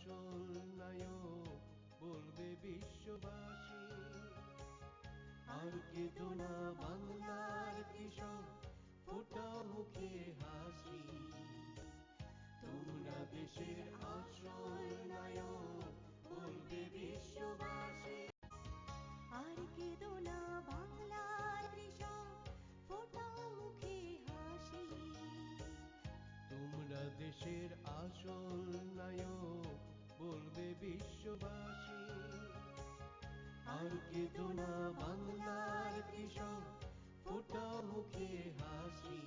আসল নায়ক বলবে বিশ্ববাসী। আর কেঁদো না বাংলার কৃষক, ফোটাও মুখে হাসি। তোমরা দেশের আসল নায়ক বলবে বিশ্ববাসী। আর কেঁদো না বাংলার কৃষক, ফোটাও মুখে হাসি। তোমরা দেশের আসল নায়ক বলবে বিশ্ববাসী। আর কেঁদো না বাংলার কৃষক, ফোটাও মুখে হাসি।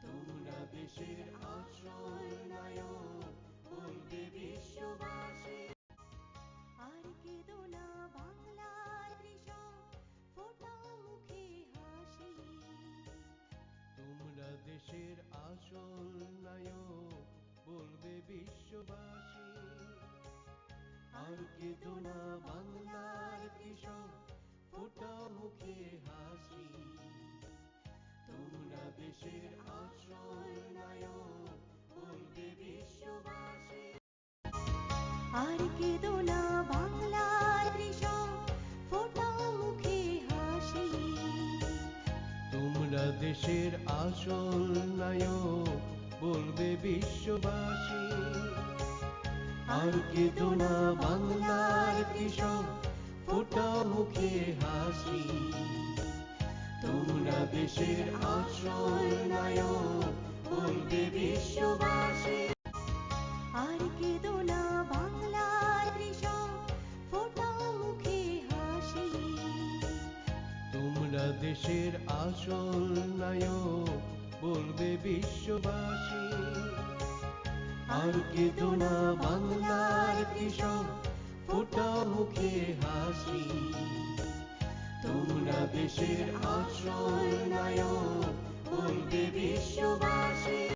তোমরা দেশের আসল নায়ক বলবে বিশ্ববাসী। আর কেঁদো না বাংলার কৃষক, ফোটাও মুখে হাসি। তোমরা দেশের আসল নায়ক বলবে বিশ্ববাসী। আর কেঁদো না বাংলার কৃষক, ফোটাও মুখে হাসি। তোমরা দেশের আসল নায়ক বলবে বিশ্ববাসী। আর কেঁদো না বাংলার কৃষক, ফোটাও মুখে হাসি। তোমরা দেশের আসল নায়ক বলবে বিশ্ববাসী। আর কেঁদো না বাংলার কৃষক, ফোটাও মুখে হাসি। তোমরা দেশের আসল নায়ক বলবে বিশ্ববাসী। আর কেঁদো না বাংলার কৃষক, ফোটাও মুখে হাসি। তোমরা দেশের আসল নায়ক বলবে বিশ্ববাসী। আর কেঁদো না বাংলার কৃষক, ফোটাও মুখে হাসি। তোমরা দেশের আসল নায়ক বলবে বিশ্ববাসী।